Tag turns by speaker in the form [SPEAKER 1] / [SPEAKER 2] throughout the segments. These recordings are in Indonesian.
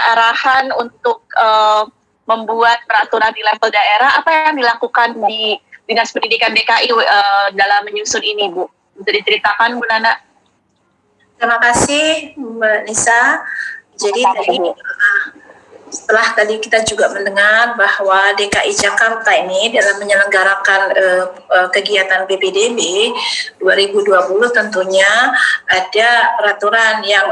[SPEAKER 1] arahan untuk membuat peraturan di level daerah, apa yang dilakukan di Dinas Pendidikan DKI dalam menyusun ini, Bu? Bisa diceritakan, Bu Nana?
[SPEAKER 2] Terima kasih, Mbak Nisa. Jadi setelah tadi kita juga mendengar bahwa DKI Jakarta ini dalam menyelenggarakan kegiatan PPDB 2020 tentunya ada peraturan yang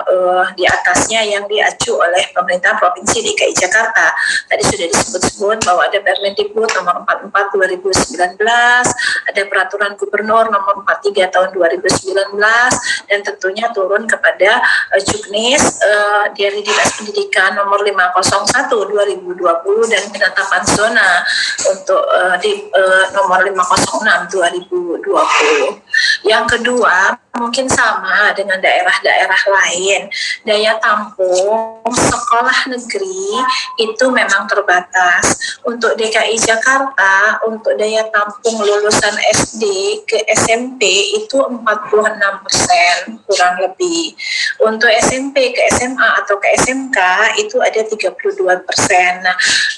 [SPEAKER 2] di atasnya yang diacu oleh pemerintah Provinsi DKI Jakarta. Tadi sudah disebut-sebut bahwa ada Permendikbud nomor 44 2019, ada peraturan Gubernur nomor 43 tahun 2019, dan tentunya turun kepada Juknis dari Dinas Pendidikan nomor 501 2020 dan penetapan zona untuk di nomor 506 2020. Yang kedua, mungkin sama dengan daerah-daerah lain, daya tampung sekolah negeri itu memang terbatas. Untuk DKI Jakarta, untuk daya tampung lulusan SD ke SMP itu 46% kurang lebih. Untuk SMP ke SMA atau ke SMK itu ada 32%. Nah,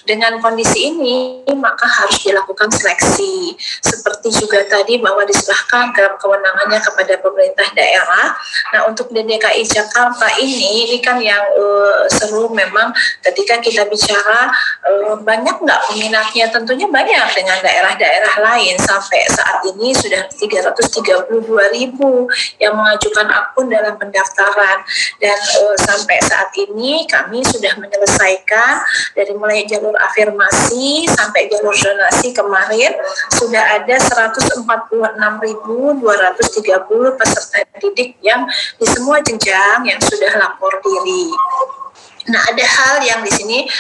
[SPEAKER 2] dengan kondisi ini maka harus dilakukan seleksi. Seperti juga tadi bahwa diserahkan ke kewenangannya kepada pemerintah daerah. Nah, untuk di DKI Jakarta ini kan yang seru memang ketika kita bicara banyak nggak peminatnya, tentunya banyak dengan daerah-daerah lain. Sampai saat ini sudah 332.000 yang mengajukan akun dalam pendaftaran, dan sampai saat ini kami sudah menyelesaikan dari mulai jalur afirmasi sampai jalur zonasi kemarin sudah ada 146.230 peserta didik yang di semua jenjang yang sudah lapor diri. Nah, ada hal yang di sini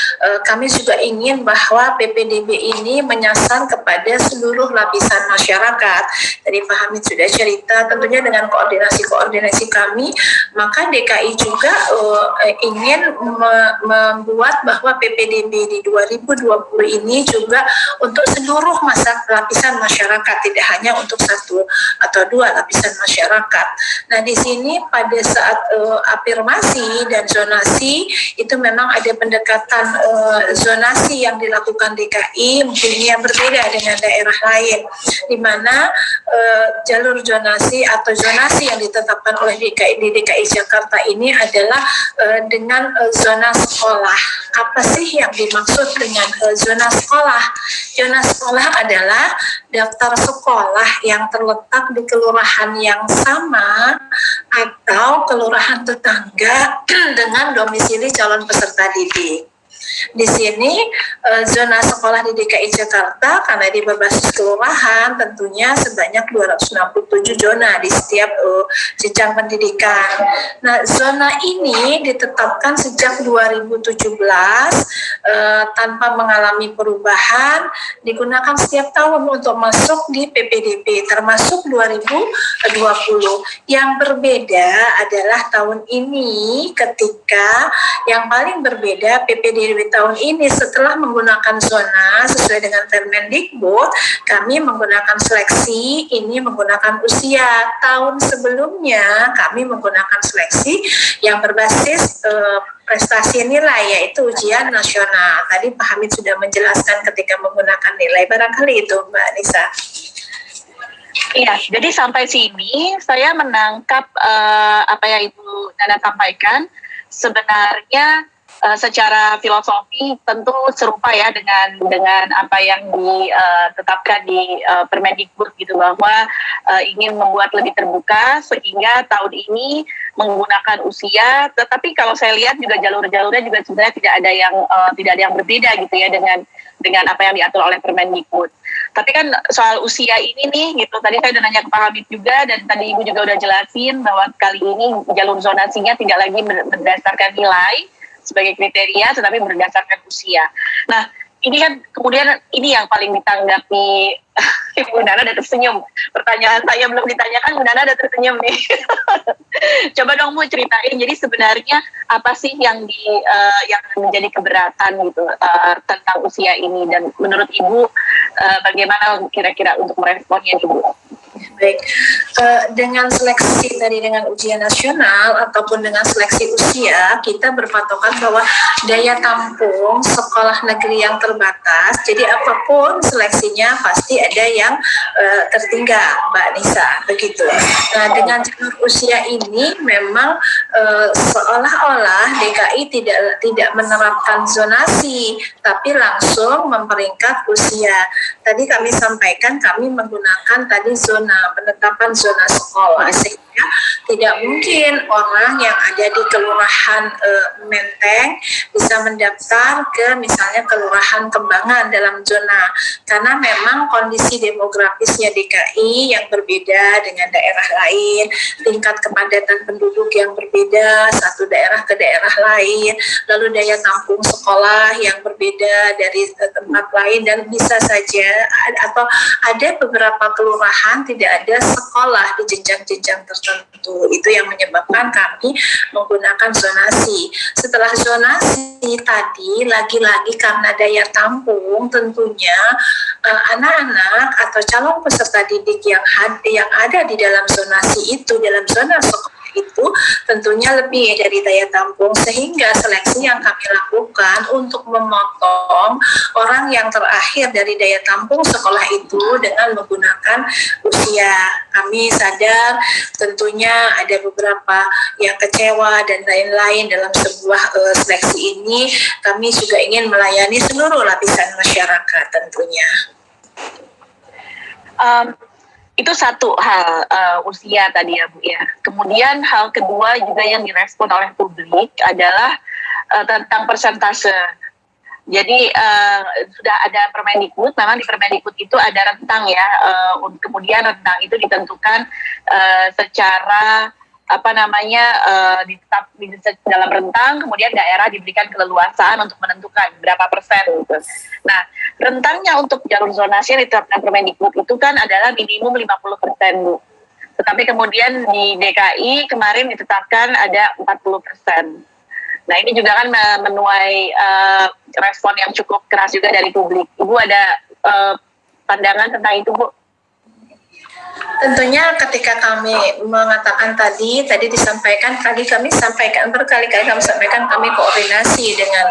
[SPEAKER 2] kami juga ingin bahwa PPDB ini menyasar kepada seluruh lapisan masyarakat. Tadi Pak Hamid sudah cerita, tentunya dengan koordinasi kami, maka DKI juga ingin membuat bahwa PPDB di 2020 ini juga untuk seluruh lapisan masyarakat, tidak hanya untuk satu atau dua lapisan masyarakat. Nah, di sini pada saat afirmasi dan zonasi itu memang ada pendekatan zonasi yang dilakukan DKI mungkin yang berbeda dengan daerah lain, di mana jalur zonasi atau zonasi yang ditetapkan oleh DKI di DKI Jakarta ini adalah dengan zona sekolah. Apa sih yang dimaksud dengan zona sekolah? Zona sekolah adalah daftar sekolah yang terletak di kelurahan yang sama atau kelurahan tetangga dengan domisili calon peserta didik. Di sini zona sekolah di DKI Jakarta karena di berbasis kelurahan tentunya sebanyak 267 zona di setiap jenjang pendidikan. Nah, zona ini ditetapkan sejak 2017 tanpa mengalami perubahan, digunakan setiap tahun untuk masuk di PPDB termasuk 2020. Yang berbeda adalah tahun ini ketika yang paling berbeda PPDB tahun ini setelah menggunakan zona sesuai dengan Permendikbud, kami menggunakan seleksi ini menggunakan usia. Tahun sebelumnya kami menggunakan seleksi yang berbasis prestasi nilai, yaitu ujian nasional. Tadi Pak Hamid sudah menjelaskan ketika menggunakan nilai, barangkali itu Mbak Nisa.
[SPEAKER 1] Iya, jadi sampai sini saya menangkap apa yang Ibu Nana sampaikan. Sebenarnya secara filosofi tentu serupa ya dengan apa yang ditetapkan di Permendikbud gitu, bahwa ingin membuat lebih terbuka sehingga tahun ini menggunakan usia, tetapi kalau saya lihat juga jalur-jalurnya juga sebenarnya tidak ada yang berbeda gitu ya dengan apa yang diatur oleh Permendikbud. Tapi kan soal usia ini nih gitu, tadi saya udah nanya ke Pak Hamid juga, dan tadi Ibu juga udah jelasin bahwa kali ini jalur zonasinya tidak lagi berdasarkan nilai sebagai kriteria, tetapi berdasarkan usia. Nah, ini kan kemudian ini yang paling ditanggapi Ibu Nana udah tersenyum. Pertanyaan saya belum ditanyakan, Bu Nana udah tersenyum nih. Coba dong Bu ceritain, jadi sebenarnya apa sih yang menjadi keberatan gitu tentang usia ini, dan menurut Ibu bagaimana kira-kira untuk meresponnya Ibu?
[SPEAKER 2] Baik, dengan seleksi tadi dengan ujian nasional ataupun dengan seleksi usia, kita berpatokan bahwa daya tampung sekolah negeri yang terbatas, jadi apapun seleksinya pasti ada yang tertinggal, Mbak Nisa, begitu. Nah, dengan jalur usia ini memang seolah-olah DKI tidak menerapkan zonasi, tapi langsung memperingkat usia. Tadi kami sampaikan kami menggunakan tadi penetapan zona sekolah, sehingga tidak mungkin orang yang ada di kelurahan Menteng bisa mendaftar ke misalnya kelurahan Kembangan dalam zona, karena memang kondisi demografisnya DKI yang berbeda dengan daerah lain, tingkat kepadatan penduduk yang berbeda satu daerah ke daerah lain, lalu daya tampung sekolah yang berbeda dari tempat lain, dan bisa saja atau ada beberapa kelurahan tidak ada sekolah di jenjang-jenjang tertentu. Itu yang menyebabkan kami menggunakan zonasi. Setelah zonasi tadi, lagi-lagi karena daya tampung, tentunya anak-anak atau calon peserta didik yang ada di dalam zonasi itu, dalam zona sekolah itu tentunya lebih dari daya tampung, sehingga seleksi yang kami lakukan untuk memotong orang yang terakhir dari daya tampung sekolah itu dengan menggunakan usia. Kami sadar tentunya ada beberapa yang kecewa dan lain-lain dalam sebuah seleksi ini. Kami juga ingin melayani seluruh lapisan masyarakat tentunya.
[SPEAKER 1] Itu satu hal usia tadi ya Bu ya. Kemudian hal kedua juga yang direspon oleh publik adalah tentang persentase. Jadi sudah ada Permendikbud, memang di Permendikbud itu ada rentang ya. Kemudian rentang itu ditentukan secara ditetap dalam rentang, kemudian daerah diberikan keleluasaan untuk menentukan berapa persen gitu. Nah, rentangnya untuk jalur zonasi yang ditetapkan Permendikbud itu kan adalah minimum 50%, Bu. Tetapi kemudian di DKI kemarin ditetapkan ada 40%. Nah, ini juga kan menuai respon yang cukup keras juga dari publik. Ibu ada pandangan tentang itu, Bu?
[SPEAKER 2] Tentunya ketika kami mengatakan tadi disampaikan, tadi kami sampaikan berkali-kali, kami koordinasi dengan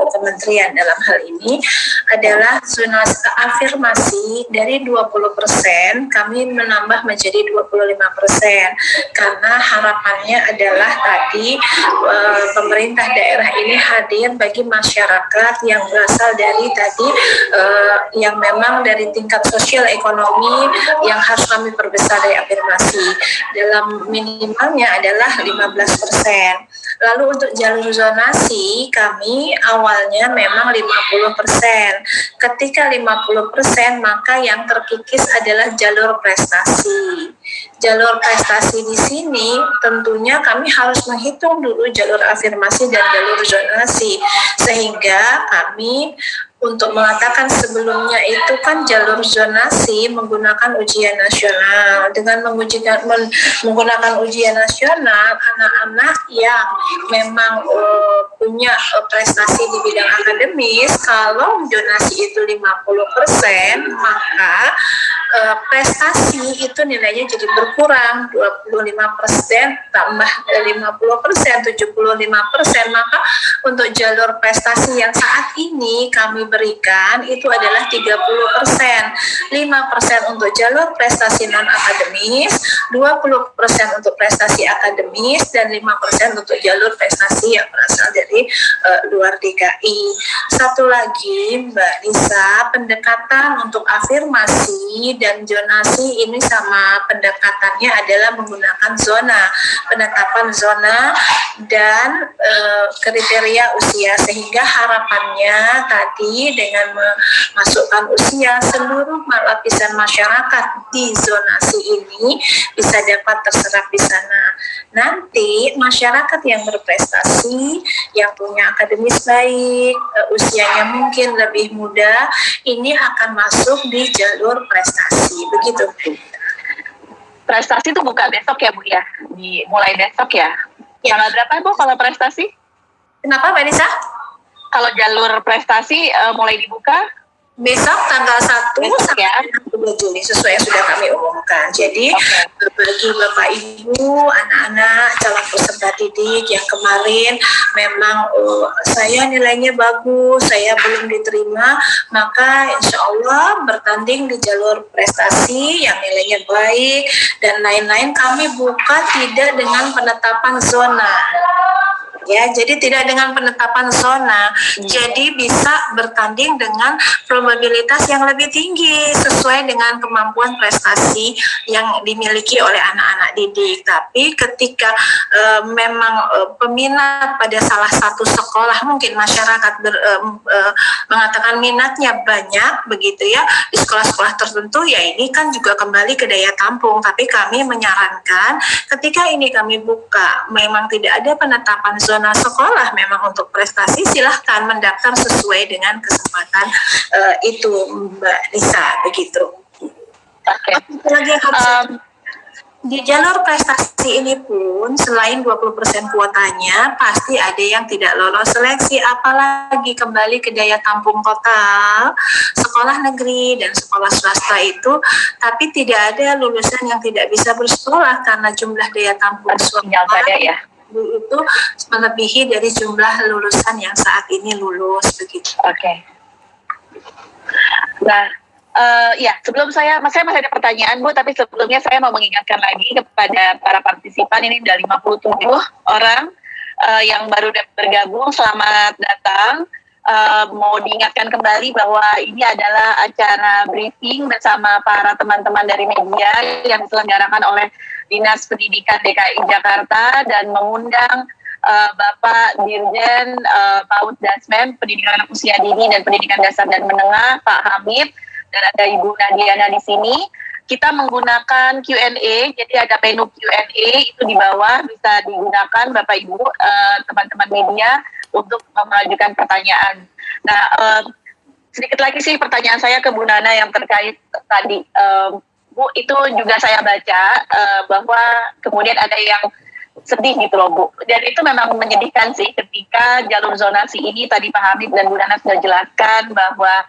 [SPEAKER 2] kementerian dalam hal ini adalah zona afirmasi dari 20% kami menambah menjadi 25%, karena harapannya adalah tadi pemerintah daerah ini hadir bagi masyarakat yang berasal dari yang memang dari tingkat sosial ekonomi yang harus kami perbesar dari afirmasi. Dalam minimalnya adalah 15%. Lalu untuk jalur zonasi kami awalnya memang 50%. Ketika 50%, maka yang terkikis adalah jalur prestasi. Jalur prestasi di sini tentunya kami harus menghitung dulu jalur afirmasi dan jalur zonasi, sehingga kami untuk mengatakan sebelumnya itu kan jalur zonasi menggunakan ujian nasional. Dengan menggunakan ujian nasional, anak-anak yang memang punya prestasi di bidang akademis, kalau zonasi itu 50%, maka prestasi itu nilainya jadi berkurang, 25% tambah 50%, 75%, maka untuk jalur prestasi yang saat ini kami berikan itu adalah 30%, 5% untuk jalur prestasi non-akademis, 20% untuk prestasi akademis, dan 5% untuk jalur prestasi yang berasal dari luar DKI. Satu lagi Mbak Nisa, pendekatan untuk afirmasi dan zonasi ini sama pendekatannya adalah menggunakan zona, penetapan zona dan kriteria usia, sehingga harapannya tadi dengan memasukkan usia seluruh lapisan masyarakat di zonasi ini bisa dapat terserap di sana. Nanti masyarakat yang berprestasi, yang punya akademis baik, usianya mungkin lebih muda, ini akan masuk di jalur prestasi. Begitu.
[SPEAKER 1] Prestasi itu buka besok ya Bu ya? Mulai besok ya? Tanggal berapa Bu kalau prestasi?
[SPEAKER 2] Kenapa Mbak Nisa?
[SPEAKER 1] Kalau jalur prestasi mulai dibuka?
[SPEAKER 2] Besok tanggal 1
[SPEAKER 1] Besok
[SPEAKER 2] sampai
[SPEAKER 1] ya.
[SPEAKER 2] 2 Juli sesuai yang sudah kami umumkan. Jadi bagi Bapak Ibu, anak-anak calon peserta didik yang kemarin memang saya nilainya bagus, saya belum diterima, maka insya Allah bertanding di jalur prestasi yang nilainya baik dan lain-lain, kami buka tidak dengan penetapan zona. Ya, jadi tidak dengan penetapan zona, jadi bisa bertanding dengan probabilitas yang lebih tinggi sesuai dengan kemampuan prestasi yang dimiliki oleh anak-anak didik. Tapi ketika memang peminat pada salah satu sekolah, mungkin masyarakat mengatakan minatnya banyak begitu ya di sekolah-sekolah tertentu, ya ini kan juga kembali ke daya tampung. Tapi kami menyarankan ketika ini kami buka memang tidak ada penetapan zona sekolah memang untuk prestasi, silahkan mendaftar sesuai dengan kesempatan itu Mbak Nisa begitu.
[SPEAKER 1] Oke.
[SPEAKER 2] Lagi yang harus di jalur prestasi ini pun selain 20% kuotanya pasti ada yang tidak lolos seleksi, apalagi kembali ke daya tampung total sekolah negeri dan sekolah swasta itu, tapi tidak ada lulusan yang tidak bisa bersekolah karena jumlah daya tampung swasta
[SPEAKER 1] ya.
[SPEAKER 2] itu melebihi dari jumlah lulusan yang saat ini lulus begitu.
[SPEAKER 1] Oke. Nah, ya sebelum saya masih ada pertanyaan Bu, tapi sebelumnya saya mau mengingatkan lagi kepada para partisipan, ini ada 57 orang yang baru bergabung, selamat datang. Mau diingatkan kembali bahwa ini adalah acara briefing bersama para teman-teman dari media yang diselenggarakan oleh Dinas Pendidikan DKI Jakarta dan mengundang Bapak Dirjen PAUD Dasmen, Pendidikan Anak Usia Dini dan Pendidikan Dasar dan Menengah, Pak Hamid, dan ada Ibu Nadiana di sini. Kita menggunakan Q&A, jadi ada menu Q&A itu di bawah, bisa digunakan Bapak Ibu, teman-teman media untuk mengajukan pertanyaan. Nah, sedikit lagi sih pertanyaan saya ke Bu Nana yang terkait tadi. Bu, itu juga saya baca bahwa kemudian ada yang sedih gitu loh Bu. Dan itu memang menyedihkan sih ketika jalur zonasi ini tadi Pak Hamid dan Bu Nana sudah jelaskan bahwa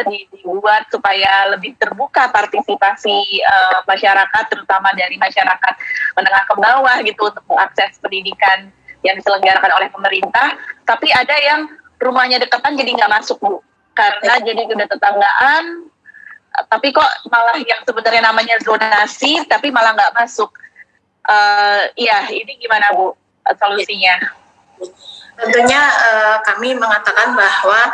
[SPEAKER 1] dibuat supaya lebih terbuka partisipasi masyarakat, terutama dari masyarakat menengah ke bawah gitu untuk mengakses pendidikan yang diselenggarakan oleh pemerintah. Tapi ada yang rumahnya dekatan jadi nggak masuk Bu, karena jadi udah tetanggaan, tapi kok malah yang sebenarnya namanya zonasi tapi malah nggak masuk. Iya, ini gimana Bu solusinya?
[SPEAKER 2] Tentunya kami mengatakan bahwa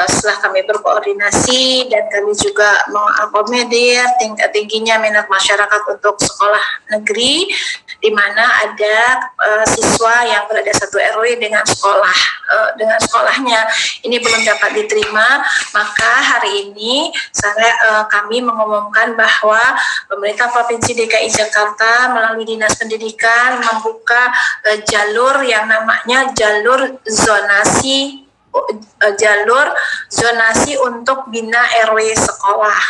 [SPEAKER 2] setelah kami berkoordinasi dan kami juga mengakomodir tingkat tingginya minat masyarakat untuk sekolah negeri, di mana ada siswa yang berada satu RW dengan sekolahnya ini belum dapat diterima, maka hari ini kami mengumumkan bahwa pemerintah Provinsi DKI Jakarta melalui Dinas Pendidikan membuka jalur yang namanya jalur zonasi untuk bina RW sekolah.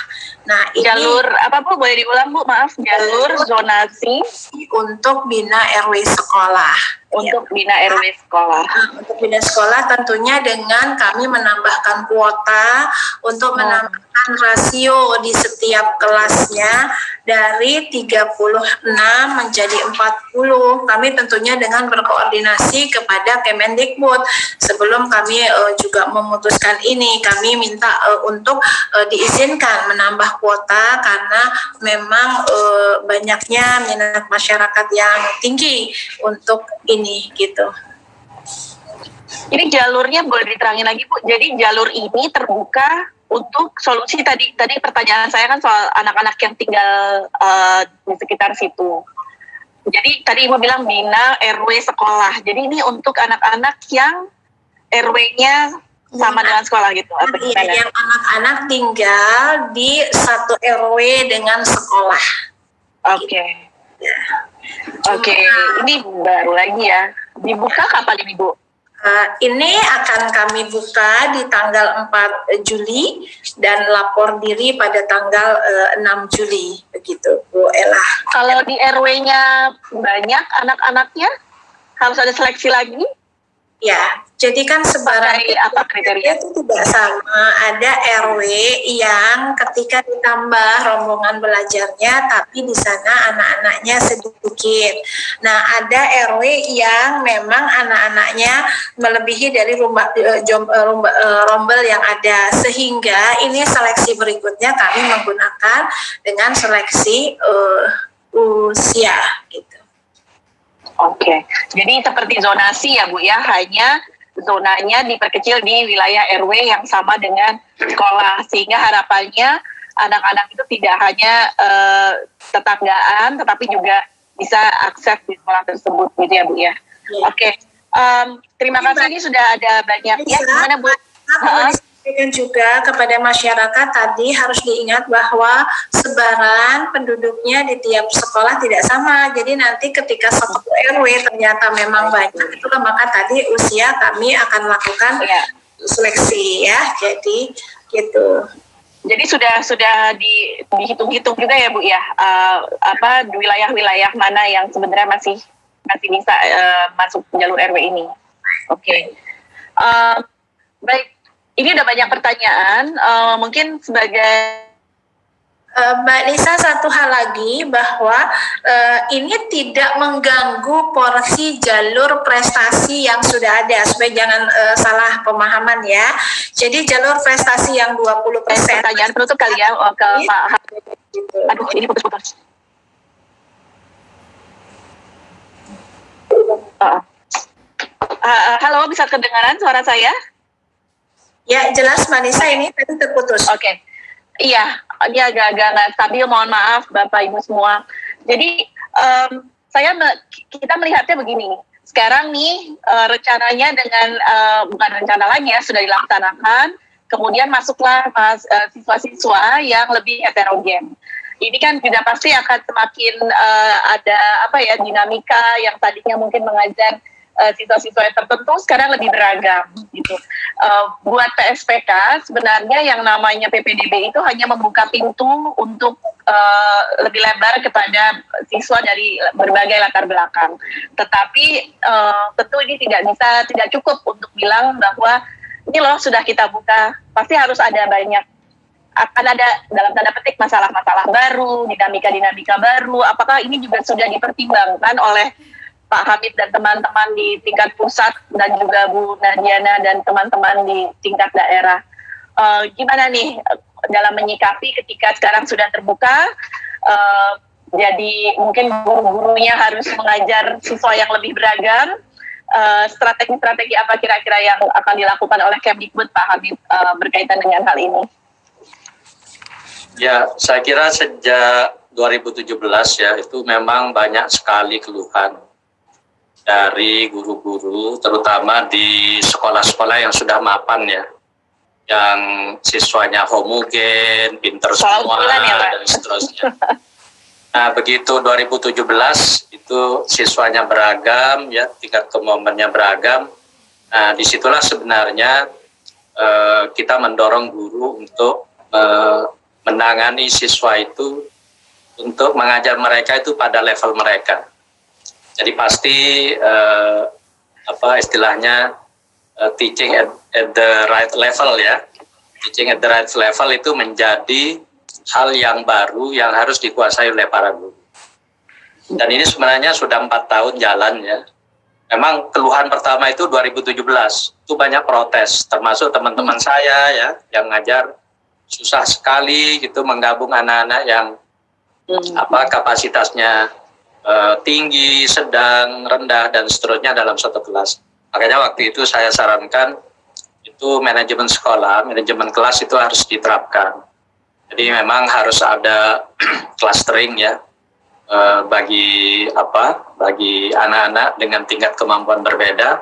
[SPEAKER 2] Nah, ini
[SPEAKER 1] jalur apa Bu? Boleh diulang Bu? Maaf, jalur zonasi
[SPEAKER 2] untuk bina RW sekolah.
[SPEAKER 1] Untuk bina RW sekolah.
[SPEAKER 2] Untuk bina sekolah tentunya dengan kami menambahkan kuota untuk menambahkan rasio di setiap kelasnya dari 36 menjadi 40. Kami tentunya dengan berkoordinasi kepada Kemendikbud. Sebelum kami juga memutuskan ini, kami minta untuk diizinkan menambah kuota karena memang banyaknya minat masyarakat yang tinggi untuk ini gitu.
[SPEAKER 1] Ini jalurnya boleh diterangin lagi Bu. Jadi jalur ini terbuka untuk solusi tadi pertanyaan saya kan soal anak-anak yang tinggal di sekitar situ. Jadi tadi Ibu bilang bina RW sekolah. Jadi ini untuk anak-anak yang RW-nya sama dengan sekolah gitu.
[SPEAKER 2] Iya, yang anak-anak tinggal di satu RW dengan sekolah.
[SPEAKER 1] Oke. Oke, ini baru lagi ya. Dibuka kapan ini Bu?
[SPEAKER 2] Ini akan kami buka di tanggal 4 Juli dan lapor diri pada tanggal 6 Juli begitu Bu Ella.
[SPEAKER 1] Kalau di RW-nya banyak anak-anaknya harus ada seleksi lagi?
[SPEAKER 2] Ya, jadi kan sebaran
[SPEAKER 1] Pakai apa kriteria?
[SPEAKER 2] itu tidak sama. Ada RW yang ketika ditambah rombongan belajarnya, tapi di sana anak-anaknya sedikit. Nah, ada RW yang memang anak-anaknya melebihi dari rombel yang ada, sehingga ini seleksi berikutnya kami menggunakan dengan seleksi usia gitu.
[SPEAKER 1] Oke, jadi seperti zonasi ya Bu ya, hanya zonanya diperkecil di wilayah RW yang sama dengan sekolah, sehingga harapannya anak-anak itu tidak hanya tetanggaan, tetapi juga bisa akses di sekolah tersebut gitu ya Bu ya. Oke, terima kasih, ini sudah ada banyak ya. Gimana Bu?
[SPEAKER 2] Dan juga kepada masyarakat tadi harus diingat bahwa sebaran penduduknya di tiap sekolah tidak sama. Jadi nanti ketika satu RW ternyata memang banyak, itulah maka tadi usia kami akan lakukan seleksi ya. Jadi gitu.
[SPEAKER 1] Jadi sudah dihitung-hitung juga ya Bu ya, di wilayah-wilayah mana yang sebenarnya masih bisa masuk jalur RW ini. Oke. Baik. Ini udah banyak pertanyaan, mungkin sebagai
[SPEAKER 2] Mbak Nisa, satu hal lagi bahwa ini tidak mengganggu porsi jalur prestasi yang sudah ada, supaya jangan salah pemahaman ya. Jadi jalur prestasi yang 20%.
[SPEAKER 1] Pertanyaan penutup kali ya ke Pak. Aduh, ini putus-putus. Halo, bisa kedengaran suara saya?
[SPEAKER 2] Ya, jelas Mbak Nisa, ini tadi terputus.
[SPEAKER 1] Oke. Iya, dia agak-agak nggak stabil, mohon maaf Bapak Ibu semua. Jadi kita melihatnya begini. Sekarang nih rencananya dengan bukan rencana lagi ya, sudah dilaksanakan. Kemudian masuklah siswa-siswa yang lebih heterogen. Ini kan juga pasti akan semakin ada dinamika yang tadinya mungkin mengajar siswa-siswa yang tertentu sekarang lebih beragam gitu. Buat PSPK sebenarnya yang namanya PPDB itu hanya membuka pintu untuk lebih lebar kepada siswa dari berbagai latar belakang. Tetapi tentu ini tidak cukup untuk bilang bahwa ini loh sudah kita buka, pasti harus ada akan ada dalam tanda petik masalah-masalah baru, dinamika-dinamika baru. Apakah ini juga sudah dipertimbangkan oleh Pak Hamid dan teman-teman di tingkat pusat dan juga Bu Nardiana dan teman-teman di tingkat daerah. Gimana nih dalam menyikapi ketika sekarang sudah terbuka, jadi mungkin guru-gurunya harus mengajar siswa yang lebih beragam, strategi-strategi apa kira-kira yang akan dilakukan oleh Kemdikbud Pak Hamid berkaitan dengan hal ini?
[SPEAKER 3] Ya, saya kira sejak 2017 ya, itu memang banyak sekali keluhan dari guru-guru, terutama di sekolah-sekolah yang sudah mapan ya, yang siswanya homogen, pinter semua, dan seterusnya. Nah, begitu 2017 itu siswanya beragam, ya, tingkat kemampuannya beragam. Nah, disitulah sebenarnya kita mendorong guru untuk menangani siswa itu untuk mengajar mereka itu pada level mereka. Jadi pasti istilahnya teaching at the right level ya. Teaching at the right level itu menjadi hal yang baru yang harus dikuasai oleh para guru. Dan ini sebenarnya sudah 4 tahun jalan ya. Memang keluhan pertama itu 2017, itu banyak protes, termasuk teman-teman saya ya yang ngajar susah sekali gitu menggabung anak-anak yang kapasitasnya tinggi, sedang, rendah, dan seterusnya dalam satu kelas. Makanya waktu itu saya sarankan itu manajemen sekolah, manajemen kelas itu harus diterapkan. Jadi memang harus ada clustering ya bagi anak-anak dengan tingkat kemampuan berbeda.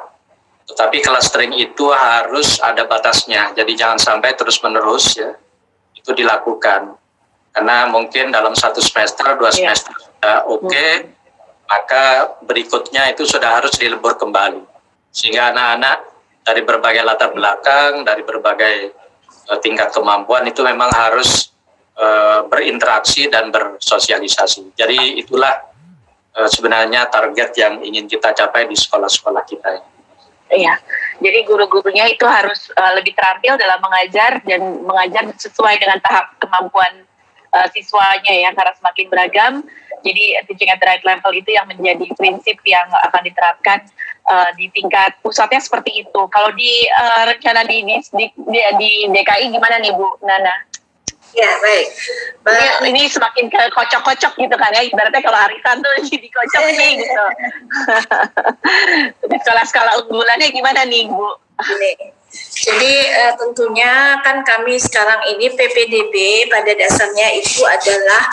[SPEAKER 3] Tetapi clustering itu harus ada batasnya. Jadi jangan sampai terus-menerus ya itu dilakukan. Karena mungkin dalam 1 semester, 2 semester sudah oke, maka berikutnya itu sudah harus dilebur kembali. Sehingga anak-anak dari berbagai latar belakang, dari berbagai tingkat kemampuan itu memang harus berinteraksi dan bersosialisasi. Jadi itulah sebenarnya target yang ingin kita capai di sekolah-sekolah kita.
[SPEAKER 1] Iya, jadi guru-gurunya itu harus lebih terampil dalam mengajar dan mengajar sesuai dengan tahap kemampuan siswanya ya, karena semakin beragam. Jadi teaching at the right level itu yang menjadi prinsip yang akan diterapkan di tingkat pusatnya seperti itu. Kalau di rencana di DKI gimana nih Bu Nana?
[SPEAKER 2] Ya, baik.
[SPEAKER 1] Ini semakin ke kocok-kocok gitu kan ya, ibaratnya kalau arisan tuh jadi kocok nih gitu. Di skala-skala unggulannya gimana nih Bu?
[SPEAKER 2] Jadi tentunya kan kami sekarang ini PPDB pada dasarnya itu adalah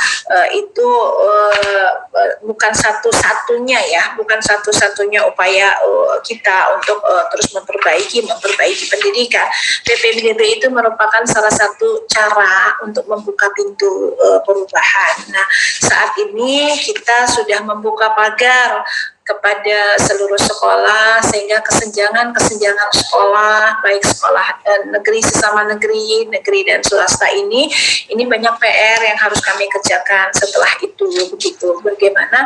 [SPEAKER 2] bukan satu-satunya ya, bukan satu-satunya upaya kita untuk terus memperbaiki pendidikan. PPDB itu merupakan salah satu cara untuk membuka pintu perubahan. Nah, saat ini kita sudah membuka pagar kepada seluruh sekolah sehingga kesenjangan sekolah baik sekolah negeri sesama negeri dan swasta ini banyak PR yang harus kami kerjakan setelah itu. Begitu bagaimana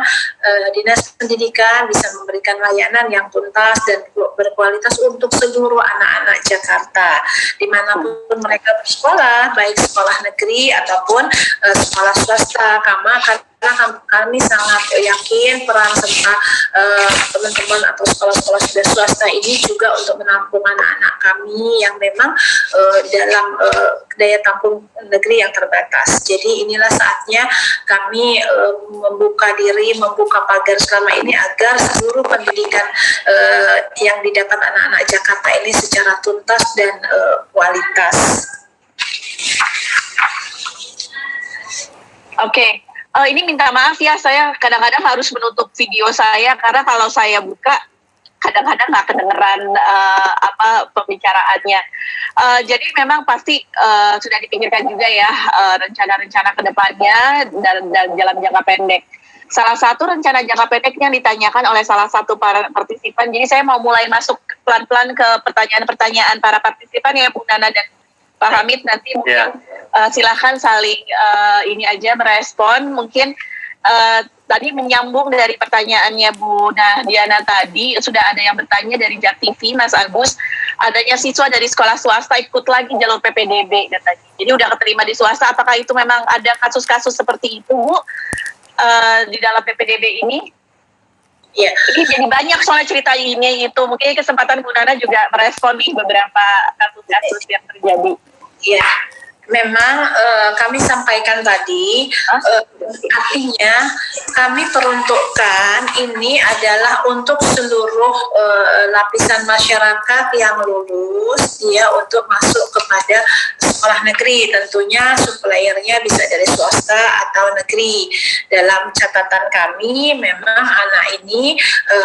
[SPEAKER 2] dinas pendidikan bisa memberikan layanan yang tuntas dan berkualitas untuk seluruh anak-anak Jakarta dimanapun mereka bersekolah, baik sekolah negeri ataupun sekolah swasta. Karena kami sangat yakin peran serta teman-teman atau sekolah-sekolah swasta ini juga untuk menampung anak-anak kami yang memang dalam daya tampung negeri yang terbatas. Jadi inilah saatnya kami membuka pagar selama ini agar seluruh pendidikan yang didapat anak-anak Jakarta ini secara tuntas dan kualitas.
[SPEAKER 1] Oke. Ini minta maaf ya, saya kadang-kadang harus menutup video saya karena kalau saya buka kadang-kadang nggak kedengeran pembicaraannya. Jadi memang pasti sudah dipikirkan juga ya rencana-rencana kedepannya dan dalam jangka pendek. Salah satu rencana jangka pendeknya ditanyakan oleh salah satu para partisipan. Jadi saya mau mulai masuk pelan-pelan ke pertanyaan-pertanyaan para partisipan ya Bu Nana dan Pak Hamid, nanti mungkin silakan saling ini aja merespon. Mungkin tadi menyambung dari pertanyaannya Bu Nahdiana tadi, sudah ada yang bertanya dari JAK TV, Mas Agus, adanya siswa dari sekolah swasta ikut lagi jalur PPDB katanya. Jadi udah keterima di swasta, apakah itu memang ada kasus-kasus seperti itu Bu di dalam PPDB ini?
[SPEAKER 2] Ya.
[SPEAKER 1] Ini jadi banyak soal cerita ini itu. Mungkin kesempatan Bu Nana juga merespon nih beberapa kasus-kasus yang terjadi.
[SPEAKER 2] Ya, memang kami sampaikan tadi, artinya kami peruntukkan ini adalah untuk seluruh lapisan masyarakat yang lulus dia untuk masuk kepada sekolah negeri. Tentunya suppliernya bisa dari swasta atau negeri. Dalam catatan kami memang anak ini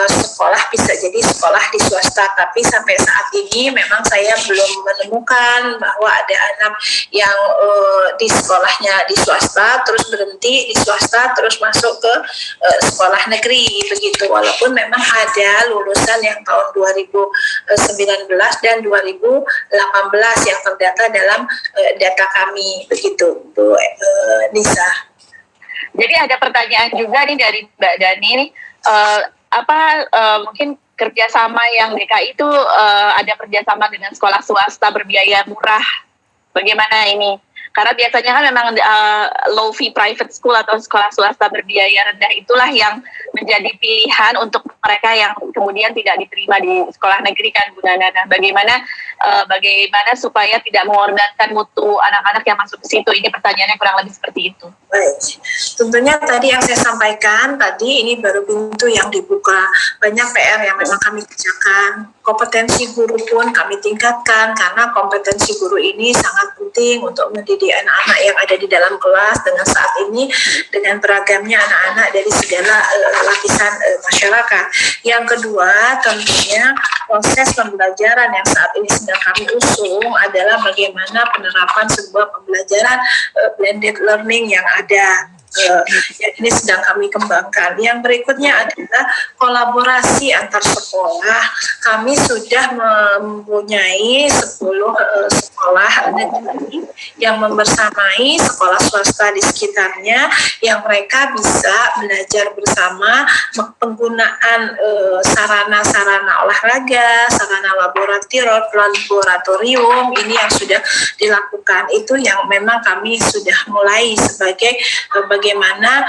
[SPEAKER 2] sekolah bisa jadi sekolah di swasta, tapi sampai saat ini memang saya belum menemukan bahwa ada anak yang di sekolahnya di swasta terus berhenti di swasta terus masuk ke sekolah negeri begitu, walaupun memang ada lulusan yang tahun 2019 dan 2018 yang terdata dalam data kami begitu Bu Nisa.
[SPEAKER 1] Jadi ada pertanyaan juga nih dari Mbak Dani nih, mungkin kerjasama yang DKI itu ada kerjasama dengan sekolah swasta berbiaya murah. Bagaimana ini? Karena biasanya kan memang low fee private school atau sekolah swasta berbiaya rendah itulah yang menjadi pilihan untuk mereka yang kemudian tidak diterima di sekolah negeri kan Bu Nana. Bagaimana supaya tidak mengorbankan mutu anak-anak yang masuk ke situ? Ini pertanyaannya kurang lebih seperti itu.
[SPEAKER 2] Baik, tentunya tadi yang saya sampaikan tadi ini baru pintu yang dibuka. Banyak PR yang memang kami kerjakan. Kompetensi guru pun kami tingkatkan karena kompetensi guru ini sangat penting untuk mendidik anak-anak yang ada di dalam kelas dengan saat ini dengan beragamnya anak-anak dari segala lapisan masyarakat. Yang kedua, tentunya proses pembelajaran yang saat ini sedang kami usung adalah bagaimana penerapan sebuah pembelajaran blended learning yang ada. yang ini sedang kami kembangkan. Yang berikutnya adalah kolaborasi antar sekolah. Kami sudah mempunyai 10 sekolah negeri yang membersamai sekolah swasta di sekitarnya, yang mereka bisa belajar bersama penggunaan sarana-sarana olahraga, sarana laboratorium ini yang sudah dilakukan. Itu yang memang kami sudah mulai sebagai bagaimana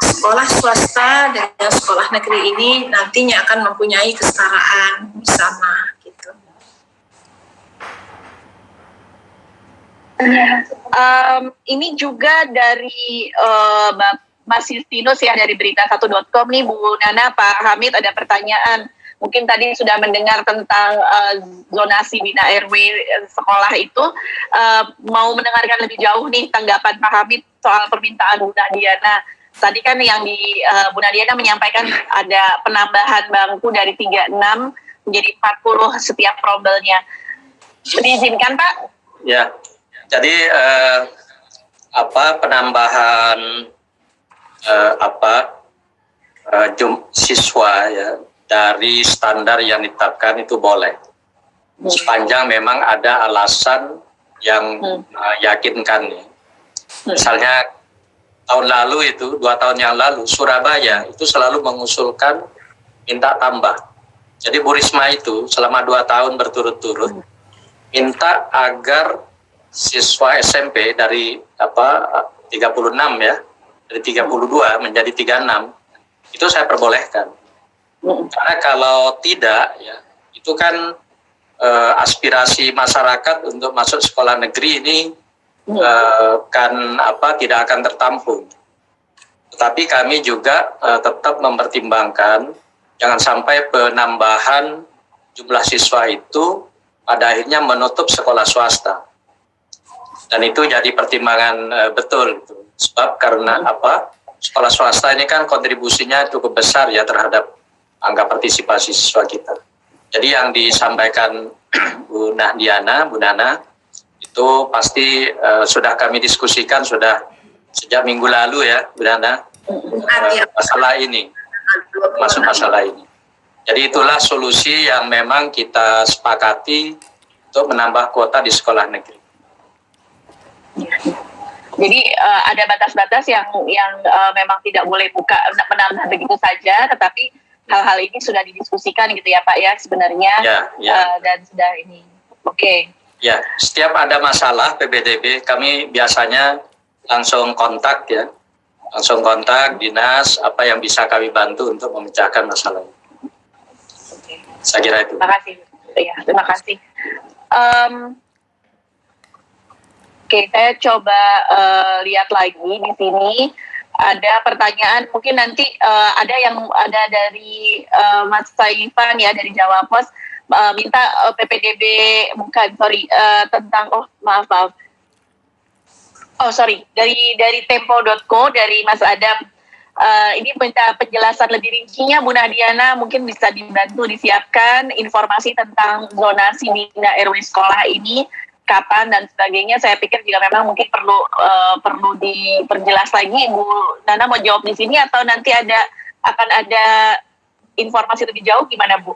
[SPEAKER 2] sekolah swasta dan sekolah negeri ini nantinya akan mempunyai kesetaraan bersama gitu.
[SPEAKER 1] Ini juga dari Mas Justinus ya, dari berita1.com nih Bu Nana, Pak Hamid ada pertanyaan. Mungkin tadi sudah mendengar tentang zonasi bina RW sekolah itu, mau mendengarkan lebih jauh nih tanggapan Pak Hamid soal permintaan Bu Nadiana. Tadi kan yang Bu Nadiana menyampaikan ada penambahan bangku dari 36 menjadi 40 setiap rombelnya. Diizinkan Pak?
[SPEAKER 3] Ya, jadi penambahan siswa ya dari standar yang ditetapkan itu boleh, sepanjang memang ada alasan yang meyakinkan ya. Misalnya tahun lalu itu 2 tahun yang lalu Surabaya itu selalu mengusulkan minta tambah. Jadi Bu Risma itu selama 2 tahun berturut-turut minta agar siswa SMP dari 36 ya, dari 32 menjadi 36 itu saya perbolehkan. Karena kalau tidak ya itu kan aspirasi masyarakat untuk masuk sekolah negeri ini tidak akan tertampung. Tetapi kami juga tetap mempertimbangkan jangan sampai penambahan jumlah siswa itu pada akhirnya menutup sekolah swasta. Dan itu jadi pertimbangan betul gitu. Sebab karena sekolah swasta ini kan kontribusinya cukup besar ya terhadap angka partisipasi siswa kita. Jadi yang disampaikan Bu Nana itu pasti sudah kami diskusikan sudah sejak minggu lalu ya Bu Nana, masalah ini, masalah ini. Jadi itulah solusi yang memang kita sepakati untuk menambah kuota di sekolah negeri.
[SPEAKER 1] Jadi ada batas-batas yang memang tidak boleh menambah begitu saja, tetapi hal-hal ini sudah didiskusikan gitu ya Pak ya sebenarnya, dan sudah ini. Oke.
[SPEAKER 3] Ya, setiap ada masalah PPDB kami biasanya langsung kontak dinas apa yang bisa kami bantu untuk memecahkan masalah ini.
[SPEAKER 1] Oke.
[SPEAKER 3] Saya kira itu.
[SPEAKER 1] Terima kasih. Ya, terima kasih. Oke, saya coba lihat lagi di sini. Ada pertanyaan, mungkin nanti ada dari Mas Saifan ya dari Jawa Pos, minta PPDB dari Tempo.co dari Mas Adam. Ini minta penjelasan lebih rincinya Bu Nadiana, mungkin bisa dibantu disiapkan informasi tentang zonasi bina RW sekolah ini, kapan dan sebagainya. Saya pikir juga memang mungkin perlu diperjelas lagi. Bu Nana mau jawab di sini atau nanti akan ada informasi lebih jauh gimana Bu?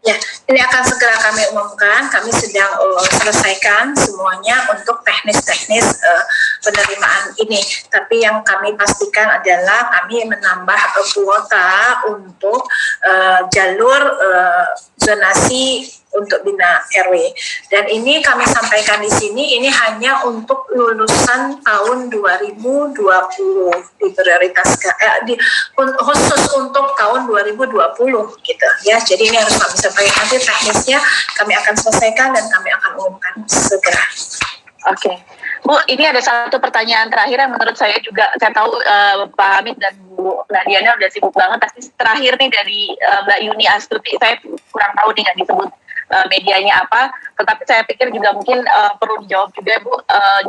[SPEAKER 2] Ya, ini akan segera kami umumkan. Kami sedang selesaikan semuanya untuk teknis-teknis penerimaan ini. Tapi yang kami pastikan adalah kami menambah kuota untuk jalur zonasi untuk bina RW. Dan ini kami sampaikan di sini, ini hanya untuk lulusan tahun 2020 diprioritaskan, khusus untuk tahun 2020 gitu ya. Jadi ini harus kami sampaikan, nanti teknisnya kami akan selesaikan dan kami akan umumkan segera.
[SPEAKER 1] Oke. Bu, ini ada satu pertanyaan terakhir yang menurut saya juga, saya tahu Pak Hamid dan Bu Nadiana udah sibuk banget, pasti terakhir nih dari Mbak Yuni Astuti, saya kurang tahu nih nggak disebut medianya apa, tetapi saya pikir juga mungkin perlu dijawab juga Bu,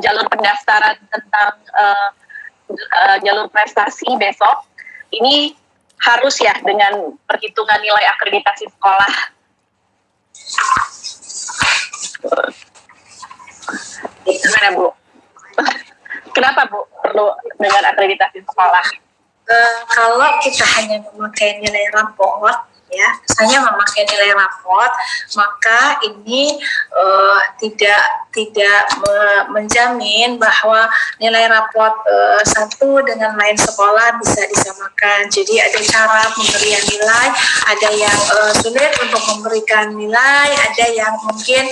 [SPEAKER 1] jalur pendaftaran tentang jalur prestasi besok, ini harus ya dengan perhitungan nilai akreditasi sekolah. Gimana Bu? Kenapa Bu? perlu dengan akreditasi sekolah?
[SPEAKER 2] Kalau kita hanya memakai nilai raport, ya, hanya memakai nilai raport, maka ini tidak menjamin bahwa nilai raport satu dengan lain sekolah bisa disamakan. Jadi ada cara pemberian nilai, ada yang sulit untuk memberikan nilai, ada yang mungkin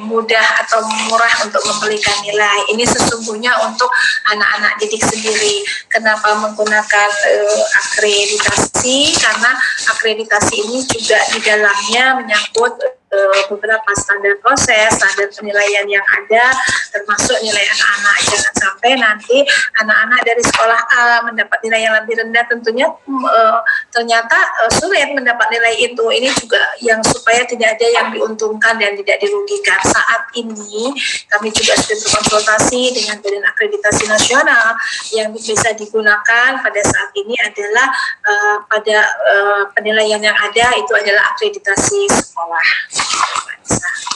[SPEAKER 2] mudah atau murah untuk memberikan nilai. Ini sesungguhnya untuk anak-anak didik sendiri. Kenapa menggunakan akreditasi? Karena akreditasi ini juga di dalamnya menyangkut beberapa standar proses, standar penilaian yang ada, termasuk nilai anak-anak. Jangan sampai nanti anak-anak dari sekolah A mendapat nilai yang lebih rendah, tentunya ternyata sulit mendapat nilai itu. Ini juga yang supaya tidak ada yang diuntungkan dan tidak dirugikan. Saat ini kami juga sudah berkonsultasi dengan Badan Akreditasi Nasional. Yang bisa digunakan pada saat ini adalah pada penilaian yang ada itu adalah akreditasi sekolah.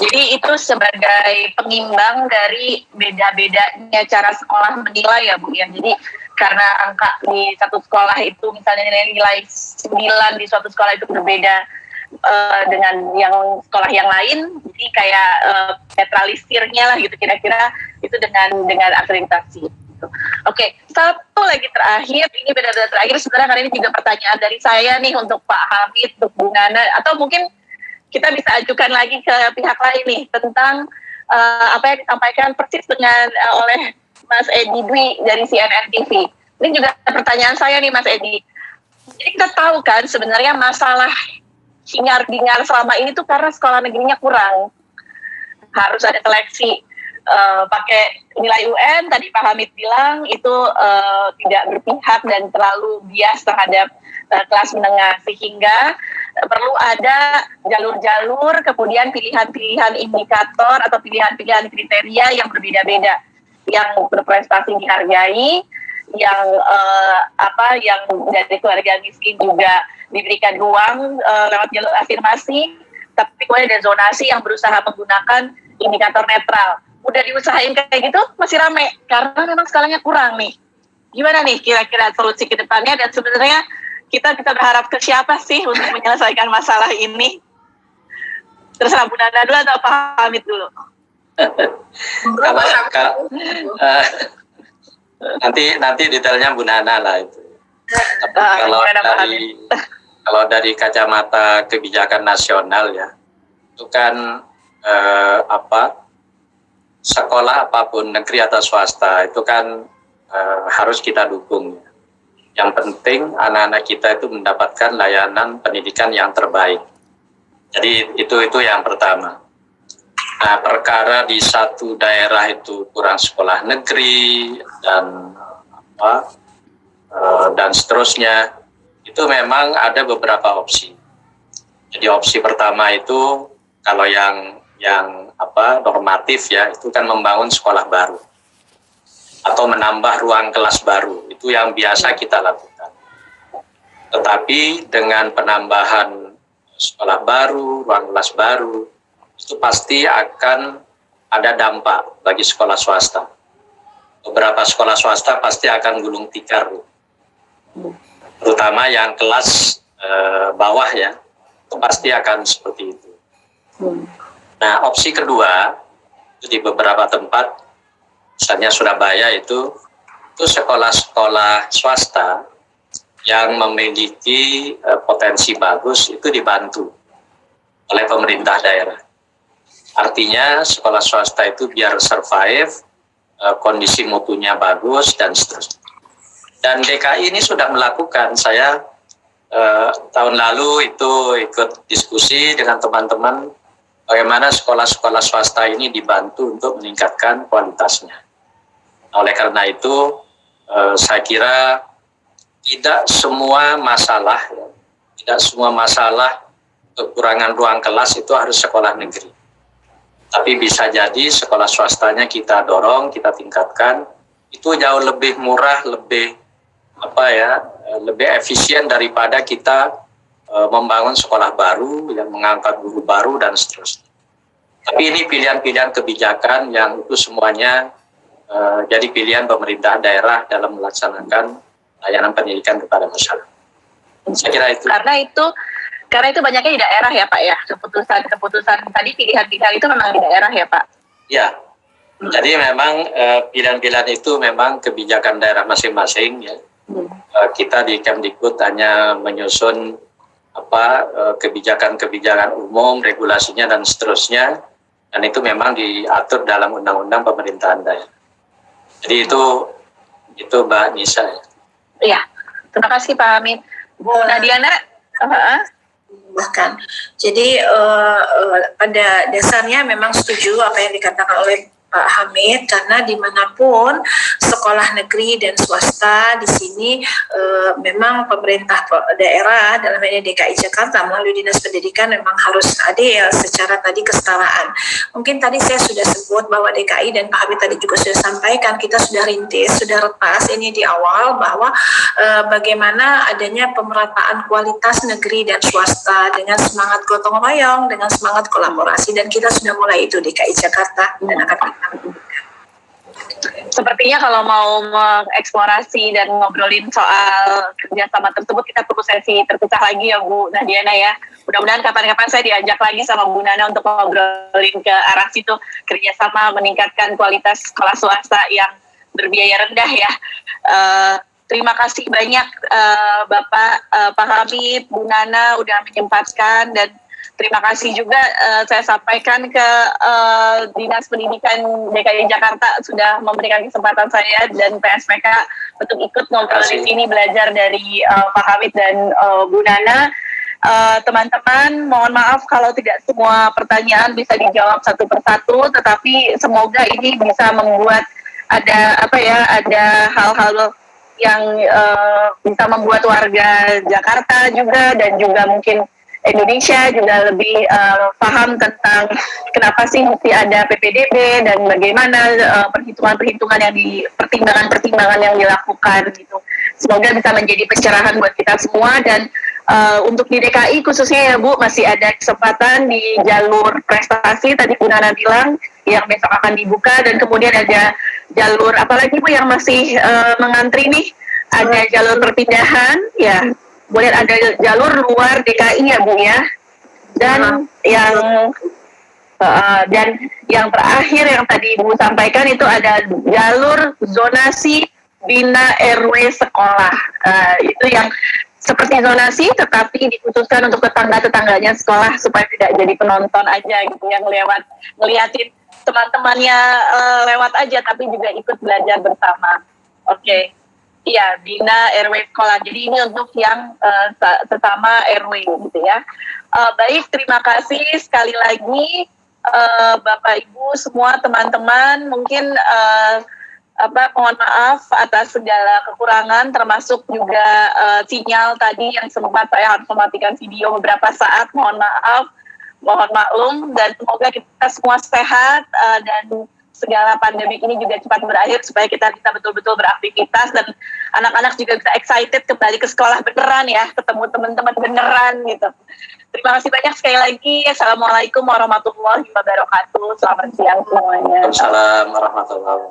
[SPEAKER 1] Jadi itu sebagai pengimbang dari beda-bedanya cara sekolah menilai ya Bu ya. Jadi karena angka di satu sekolah itu misalnya nilai 9 di suatu sekolah itu berbeda dengan yang sekolah yang lain, jadi kayak netralisirnya lah gitu kira-kira itu dengan akreditasi. Oke, satu lagi terakhir, ini benar-benar terakhir sebenarnya karena ini juga pertanyaan dari saya nih untuk Pak Hamid, untuk Bu Nana, atau mungkin kita bisa ajukan lagi ke pihak lain nih tentang apa yang disampaikan persis dengan oleh Mas Edi Dwi dari CNN TV. Ini juga pertanyaan saya nih Mas Edi. Jadi kita tahu kan sebenarnya masalah hingar-bingar selama ini tuh karena sekolah negerinya kurang. Harus ada seleksi pakai nilai UN, tadi Pak Hamid bilang itu tidak berpihak dan terlalu bias terhadap kelas menengah, sehingga perlu ada jalur-jalur, kemudian pilihan-pilihan indikator atau pilihan-pilihan kriteria yang berbeda-beda, yang berprestasi dihargai, yang yang dari keluarga miskin juga diberikan ruang lewat jalur afirmasi, tapi kemudian ada zonasi yang berusaha menggunakan indikator netral. Udah diusahain kayak gitu masih rame karena memang skalanya kurang nih. Gimana nih kira-kira solusi ke depannya, dan sebenarnya kita berharap ke siapa sih untuk menyelesaikan masalah ini? Terserah Bu Nana dulu atau Pak Hamid dulu?
[SPEAKER 3] Nanti detailnya Bu Nana lah itu. Kalau dari kacamata kebijakan nasional ya, itu kan sekolah apapun negeri atau swasta itu kan harus kita dukung. Yang penting anak-anak kita itu mendapatkan layanan pendidikan yang terbaik. Jadi itu yang pertama. Nah, perkara di satu daerah itu kurang sekolah negeri dan seterusnya, itu memang ada beberapa opsi. Jadi opsi pertama itu kalau yang normatif ya, itu kan membangun sekolah baru atau menambah ruang kelas baru, itu yang biasa kita lakukan. Tetapi dengan penambahan sekolah baru, ruang kelas baru, itu pasti akan ada dampak bagi sekolah swasta. Beberapa sekolah swasta pasti akan gulung tikar, terutama yang kelas bawah ya, itu pasti akan seperti itu. Nah, opsi kedua, itu di beberapa tempat, misalnya Surabaya itu sekolah-sekolah swasta yang memiliki potensi bagus itu dibantu oleh pemerintah daerah. Artinya sekolah swasta itu biar survive, kondisi mutunya bagus dan seterusnya. Dan DKI ini sudah melakukan, saya tahun lalu itu ikut diskusi dengan teman-teman bagaimana sekolah-sekolah swasta ini dibantu untuk meningkatkan kualitasnya. Oleh karena itu, saya kira tidak semua masalah kekurangan ruang kelas itu harus sekolah negeri. Tapi bisa jadi sekolah swastanya kita dorong, kita tingkatkan, itu jauh lebih murah, lebih efisien daripada kita membangun sekolah baru, yang mengangkat guru baru dan seterusnya. Tapi ini pilihan-pilihan kebijakan yang itu semuanya jadi pilihan pemerintah daerah dalam melaksanakan layanan pendidikan kepada masyarakat. Saya kira itu.
[SPEAKER 1] Karena itu banyaknya di daerah ya Pak ya, keputusan tadi pilihan-pilihan itu memang di daerah ya Pak.
[SPEAKER 3] Ya, jadi memang pilihan-pilihan itu memang kebijakan daerah masing-masing ya. Kita di Kemdikbud hanya menyusun kebijakan-kebijakan umum, regulasinya dan seterusnya, dan itu memang diatur dalam undang-undang pemerintahan daerah. Jadi itu Mbak Nisa.
[SPEAKER 1] Iya, terima kasih Pak Hamid. Bu Nadiana.
[SPEAKER 2] Bahkan jadi pada dasarnya memang setuju apa yang dikatakan oleh Pak Hamid, karena dimanapun sekolah negeri dan swasta di sini memang pemerintah daerah dalam ini DKI Jakarta melalui Dinas Pendidikan memang harus adil secara tadi kesetaraan. Mungkin tadi saya sudah sebut bahwa DKI dan Pak Hamid tadi juga sudah sampaikan, kita sudah rintis, sudah retas ini di awal bahwa bagaimana adanya pemerataan kualitas negeri dan swasta dengan semangat gotong royong, dengan semangat kolaborasi, dan kita sudah mulai itu DKI Jakarta dan akan
[SPEAKER 1] sepertinya kalau mau mengeksplorasi dan ngobrolin soal kerjasama tersebut kita perlu sesi terpecah lagi ya Bu Nadiana ya. Mudah-mudahan kapan-kapan saya diajak lagi sama Bu Nana untuk ngobrolin ke arah situ, kerjasama meningkatkan kualitas sekolah swasta yang berbiaya rendah ya. Terima kasih banyak Bapak Pak Hamid, Bu Nana udah menyempatkan, dan terima kasih juga saya sampaikan ke Dinas Pendidikan DKI Jakarta sudah memberikan kesempatan saya dan PSPK untuk ikut ngobrol di sini, belajar dari Pak Hamid dan Bu Nana. Teman-teman, mohon maaf kalau tidak semua pertanyaan bisa dijawab satu persatu, tetapi semoga ini bisa membuat ada hal-hal yang bisa membuat warga Jakarta juga dan juga mungkin Indonesia juga lebih paham tentang kenapa sih mesti ada PPDB dan bagaimana perhitungan-perhitungan yang pertimbangan-pertimbangan yang dilakukan gitu. Semoga bisa menjadi pencerahan buat kita semua, dan untuk di DKI khususnya ya Bu, masih ada kesempatan di jalur prestasi tadi Bu Nana bilang yang besok akan dibuka, dan kemudian ada jalur apalagi Bu yang masih mengantri nih, ada jalur perpindahan ya. Kemudian ada jalur luar DKI ya Bu ya, dan yang terakhir yang tadi Ibu sampaikan itu ada jalur zonasi bina RW sekolah. Itu yang seperti zonasi tetapi dikhususkan untuk tetangga-tetangganya sekolah supaya tidak jadi penonton aja gitu yang ngeliatin teman-temannya lewat aja, tapi juga ikut belajar bersama. Oke. Iya, Bina RW sekolah. Jadi ini untuk yang sesama RW gitu ya. Baik, terima kasih sekali lagi Bapak Ibu semua teman-teman. Mungkin mohon maaf atas segala kekurangan, termasuk juga sinyal tadi yang sempat saya harus mematikan video beberapa saat. Mohon maaf, mohon maklum, dan semoga kita semua sehat dan segala pandemi ini juga cepat berakhir supaya kita bisa betul-betul beraktivitas dan anak-anak juga bisa excited kembali ke sekolah beneran ya, ketemu teman-teman beneran gitu. Terima kasih banyak sekali lagi. Assalamualaikum warahmatullahi wabarakatuh. Selamat siang semuanya.
[SPEAKER 3] Waalaikumsalam warahmatullahi wabarakatuh.